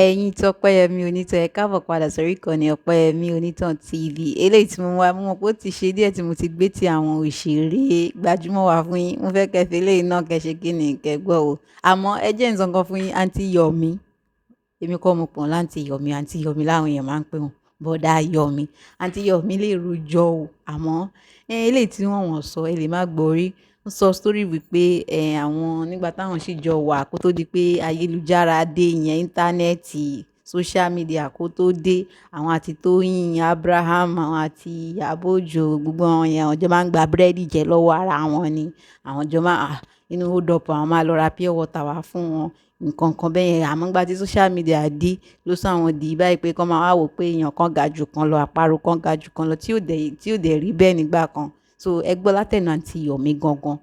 Ẹ̀yin tí Ọpẹ́yẹmí Onítàn ẹ káàbọ̀ padà sórí ìkànnì Ọpẹ́yẹmí Onítàn TV. Eléyìí tí mo wá mú mọ̀ pé ó ti ṣe díẹ̀ tí mo ti gbé ti àwọn òṣèré gbajúmọ̀ wá fún yín. Mo fẹ́ kẹ́ fi eléyìí náà kẹ́ ṣe kí ni kẹ́ gbọ́ o. Àmọ́ ẹ jẹ́ n sọ nǹkan fún yín, Aunty Yomi. Èmi kọ́ mo pọ̀n láǹtí Yomi, Aunty Yomi láwọn èèyàn máa ń pè wọ́n. Bọ̀dá Yomi, Aunty Yomi lè rojọ́ o. Àmọ́ eléyìí tí wọ́n sọ ẹ lè má gbọ́ rí. Ó sọ story wípé àwọn nígbà táwọn sì jọ wà kó tó di pé ayélujára dé, ìyẹn íńtánẹ́ẹ̀tì, social media kó tó dé, àwọn àti Tóyìn Abraham, àwọn àti Ìyábọ̀ Òjó, gbogbo àwọn yẹn àwọn jọ máa ń gba búrẹ́dì jẹ lọ́wọ́ ara wọn ni. Àwọn jọ máa inú hold up, àwọn máa lọ ra pure water wá fún wọn, nǹkan kan bẹ́ẹ̀ yẹn. Àmọ́ nígbà tí social media dé ló sọ àwọn di báyìí pé kọ́ máa wá wò pé èèyàn kan ga jù kan lọ, àparò kan ga jù kan lọ, tí ò dẹ̀ rí bẹ́ẹ̀ nígbà kan. So ẹ gbọ́ látẹnu Aunty Yomi gangan.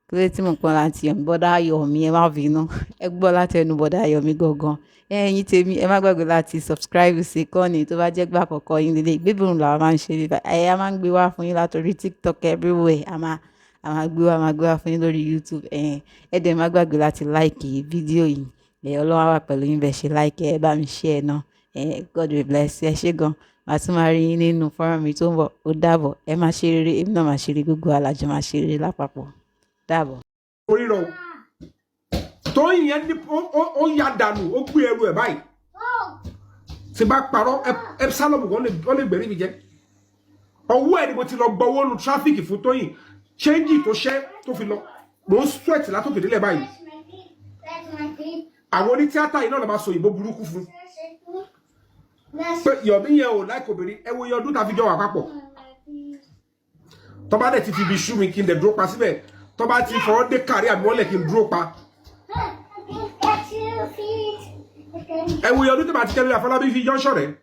Kílé tí mo pọn láti Yomi, bọ́dá Yomi ẹ má bínú. Ẹ gbọ́ látẹnu bọ́dá Yomi gangan. Ẹ̀yin tèmi ẹ má gbàgbé láti subscribe sí ìkànnì tó bá jẹ́ gbà àkọ́kọ́ yín lélẹ̀. Gbébùrún làwa máa ń ṣe nípa a máa ń gbé wá fún yín látòrí TikTok everywhere. A máa gbé wá fún yín lórí YouTube. Ẹ dẹ̀ má gbàgbé láti like fídíò yìí. Ọlọ́run á wà pẹ̀lú yín bẹ́ẹ̀ ṣe like ẹ bá mi share náà. God will bless you. Ẹ ṣé gan. Màá tún máa rí yín nínú fọ́nrán mi tó ń bọ̀. Ó dàbọ̀. Ẹ máa ṣe rere, èmi náà máa ṣe rere, gbogbo alájọ máa ṣe rere lápapọ̀. Dàbọ̀. Oríran Tóyìn yẹn ní ó ya dànù, ó gbé ẹrù ẹ̀ báyìí. Tí bá parọ́ ẹ sálọ̀mù wọ́n lè gbẹ̀rí mi jẹ́. Ọwọ́ ẹ̀ ni mo ti lọ gbọ́wọ́ nu tráfíkì fún Tóyìn. Ṣéńjì tó ṣẹ́ tó fi lọ. Mò ń sweat látòkè délẹ̀ báyìí. Àwọn oní tíátà yìí náà lọ máa sọ òyìnbó burúkú fún. Pé Yomi yẹn ò láìkò obìnrin, ẹ wo iye ọdún tá a fi jọ wà papọ̀. Tó bá dẹ̀ ti fi ibi ṣú mi kí n dẹ̀ dúró pa síbẹ̀. Tó bá ti fọwọ́ dé kárí àmì wọ́n lẹ̀ kí n dúró pa. Ẹ wo iye ọdún tó bá ti kẹ́lẹ́ Afọlábí fi jọ́ṣọ̀ rẹ̀.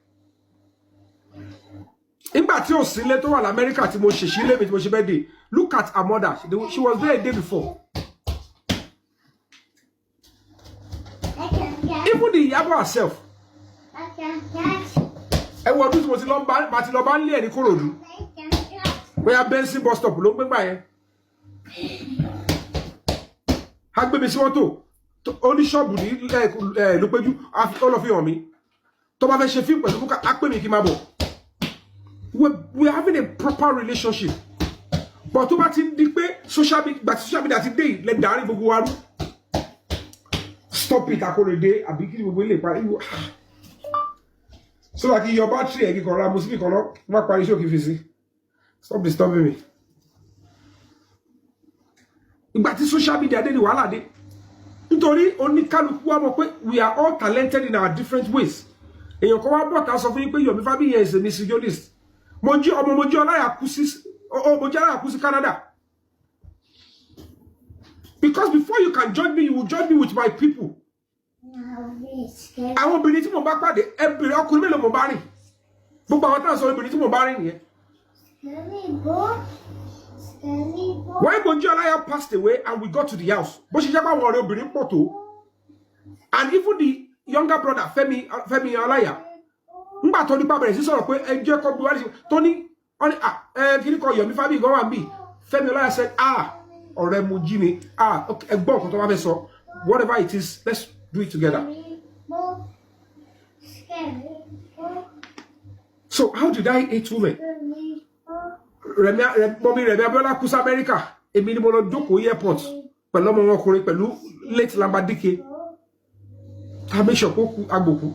Nígbà tí ò sílé tó wà l'Amẹ́ríkà tí mo ṣèṣí lé mi tí mo ṣe birthday, look at her mother, she was there a day before. Even the Ìyábọ̀ herself. Ẹ wo ọdún tí mo ti lọ bá ń lé ẹ̀ ní Kòròdú. Bóyá Benson bus stop ló ń gbégbà yẹn. A gbé mi sí mọ́tò oníṣọ́ọ̀bù ní Lópéjú, ó lọ fi hàn mí. Tó bá fẹ́ ṣe fíìmù pẹ̀lú Búkà, á pè mí kí n máa bọ̀. We're having a proper relationship. But tó bá ti di pé social media ti dé ilẹ̀ dàárín gbogbo wa rú. Stop it, Akóredé, àbí kí ni gbogbo ilé parí. So like your battery ẹ̀ kíkọ̀ ra mo sí kíkọ̀ lọ, má parí iṣẹ́ òkè fi sí. Stop disturbing me. Ìgbà tí social media dé ni wàhálà dé. Nítorí oníkálukú wa mọ̀ pé we are all talented in our different ways. Èèyàn kan wá bọ̀ tá sọ fún yín pé Yomi Fábíyì is a misogynist. Mojí Ọláyà kú sí Canada. Because before you can judge me, you will judge me with my people. Àwọn obìnrin tí mo bá pàdé, ẹbìnrin ọkùnrin mélòó mo bá rìn. Gbogbo àwọn táwọn sọ obìnrin tí mo bá rìn nìyẹn. When Mojí Ọláyà passed away and we got to the house, bó ṣe jẹ́ pé àwọn ọ̀rẹ́ obìnrin pọ̀ tó, and even the younger brother Fẹ́mi Ọláyà, nígbà tó nípa bẹ̀rẹ̀ sí sọ̀rọ̀ pé ẹ jẹ́ kó bí wá ní tó ní kíní kan Yomi Fábíyì gan wà níbí. Fẹ́mi Ọláyà said ọ̀rẹ́ Mojí ni ẹgbọ́n nǹkan tó wá fẹ́ sọ, whatever it is, let's do it together. So how did I hate women? Mọ́mí Rẹ̀mí Abíọ́lá kú sí Amẹ́ríkà, èmi ni mo lọ jókòó airport pẹ̀lú ọmọ wọn ọkùnrin pẹ̀lú late Lambadike. Ta make sure kó kú agbòkú.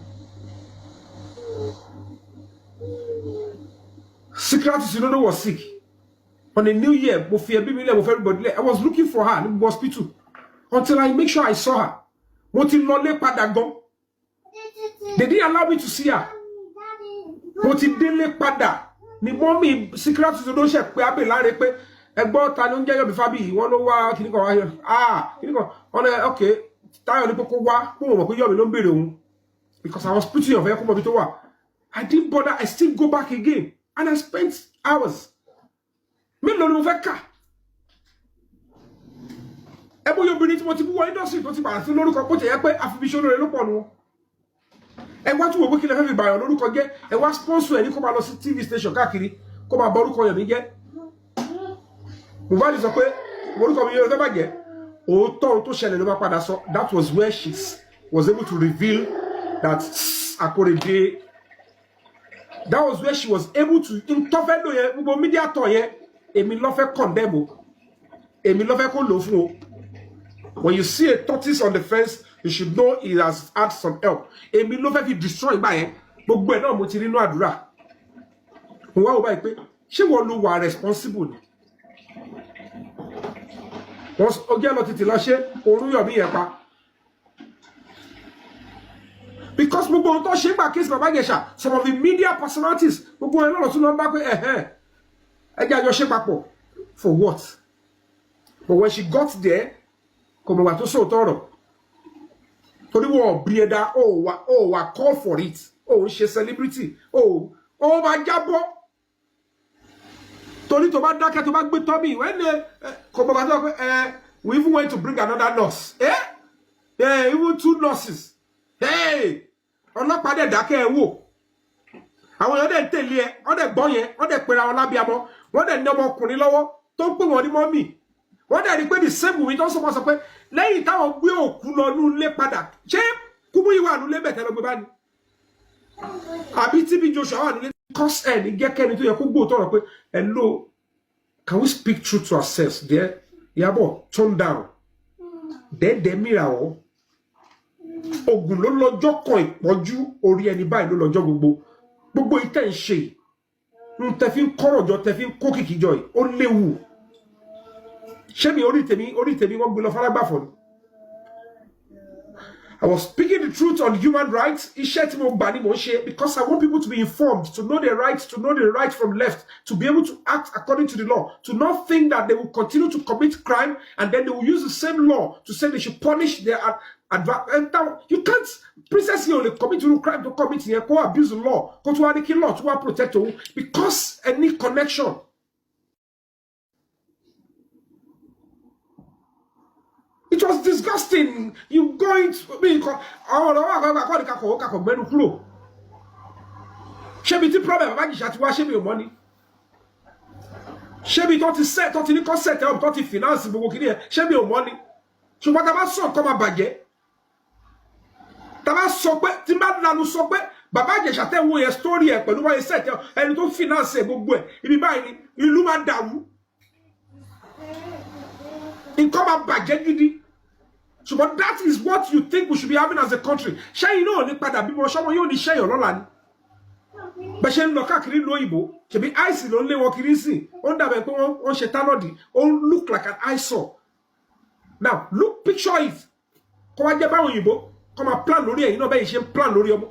Secretary Sinodo was sick. On a new year, mo fi ẹbí mi lẹ̀, mo fẹ́ everybody lẹ̀. I was looking for her in the hospital until I make sure I saw her. Mo ti lọ lé padà gan. They didn't allow me to see her. Mo ti délé padà. Ni mọ́mí Secretary Sinodo ṣe pé abẹ́ láre pé ẹgbọ́n ta ló ń jẹ́ Yomi Fábíyì, wọ́n ló wá kíní kan wáyé. Kíní kan, wọ́n ní okay, Táyọ̀ ní pé kó wá, kó mọ̀ pé Yomi ló ń béèrè òun. Because I was putting your vehicle mọ́bí tó wà. I didn't bother, I still go back again. And I spent hours. Mélòó ni mo fẹ́ kà? Ẹ bó obìnrin tí mo ti bú wọ industry tó ti bàrà sí lórúkọ bó ti yẹ pé àfibiṣẹ́ olóore ló pọ̀ nù. Ẹ wá tún wò pé kí lè fẹ́ fi bàyàn lórúkọ jẹ́, ẹ wá sponsor ẹ̀ ní kó máa lọ sí TV station káàkiri kó máa bọ orúkọ Yomi jẹ́. Mohbad sọ pé orúkọ mi yóò fẹ́ bàjẹ́. Òótọ́ tó ṣẹlẹ̀ ló bá padà sọ. That was where she was able to reveal that Akorede, that was where she was able to interfere with media to èmi ló fẹ́ condemn o, èmi ló fẹ́ kó lò fún o. When you see a tortoise on the fence, you should know it has had some help. Èmi ló fẹ́ fi destroy bá yẹn, gbogbo ẹ̀ náà mo ti rí nínú àdúrà. Mo wá wò báyìí pé ṣé wọ́n ló wà responsible ni? Wọ́n ọjọ́ lọ títí lọ ṣe orun yọ̀ mí yẹn pa. Because gbogbo ohun tó ṣe gbà case Baba Ijesha, some of the media personalities, gbogbo ẹ̀ náà lọ tún lọ bá pé ẹjẹ́ àjọ ṣe papọ̀. For what? But when she got there, kò mọ̀ wà tó sóòótọ́ ọ̀rọ̀. Torí wọ́n bí ẹ̀dá, wà call for it. Ń ṣe celebrity. Máa jábọ́. Torí tó bá dákẹ́ tó bá gbé Tommy, when kò mọ̀ wà tó pé we even went to bring another nurse. Even 2 nurses. Ọlọ́pàá dẹ̀ dákẹ́ ẹ wò. Àwọn èèyàn dẹ̀ ń tẹ̀lé ẹ, wọ́n dẹ̀ gbọ́ yẹn, wọ́n dẹ̀ pera wọn lábíamọ, wọ́n dẹ̀ ní ọmọkùnrin lọ́wọ́ tó ń pè wọ́n ní mọ́mì. Wọ́n dẹ̀ rí pé the same woman tó sọ pé lẹ́yìn táwọn gbé òkú lọ ní ilé padà, ṣé Kúmúyìwá ní ilé bẹ̀tẹ̀ lọ gbé bá ní? Àbí TB Joshua wà nílé cause ẹ̀ ní gẹ́kẹ́ni tó yẹ kó gbóòtọ́ rọ̀ pé hello, can we speak truth to ourselves there? Ìyábọ̀, tone down. Dẹ́ẹ̀dẹ́ mìíràn ọ́. Ògùn ló lọ́jọ́ kan ìpọ́njú orí ẹni báyìí ló lọ́jọ́ gbogbo ìtẹ́ ń ṣe tẹ́ fi ń kọ́rọ̀ jọ tẹ́ fi ń kó kìkì jọ yìí ó léwu. Ṣé mi orí tèmi wọ́n gbé lọ fárágbàfọ̀ ni? I was speaking the truth on human rights. Iṣẹ́ tí mo gbà ni mo ń ṣe because I want people to be informed, to know their rights, to know the right from left, to be able to act according to the law, to not think that they will continue to commit crime and then they will use the same law to say they should punish their you can't princess here only commit to crime to commit here, go abuse the law, go to any law to protect you because any connection. It was disgusting. You going to me Shebi ti problem Baba Ijesha ti wá shebi o money. Shebi tó ti set tó ti ní ko set up tó ti finance gbogbo kini e shebi o money. Ṣùgbọ́n tá bá sọ ko ma bàjẹ́. Tá bá sọ pé tí bá lanu sọ pé Baba Ijesha tẹ́ wo yẹn story ẹ pẹ̀lú wá set ẹni tó finance gbogbo ẹ ibi báyìí ni ìlú máa dàrú. Nǹkan máa bàjẹ́ gidi. So, but that is what you think we should be having as a country. Ṣé you know ní padà bí mo ṣọmọ yóò ní ṣe ọlọ́la ni. Bẹ́ ṣe ń lọ káàkiri lóyìnbó, ṣebí ice ló ń lé wọn kiri sí. Ó ń dàbẹ̀ pé wọ́n ṣe tánọ́dì. Ó look like an eyesore. Now, picture it. Kó wá jẹ́ báwọn òyìnbó, kó máa plan lórí ẹ̀yin náà bẹ́ẹ̀ ṣe ń plan lórí ọmọ.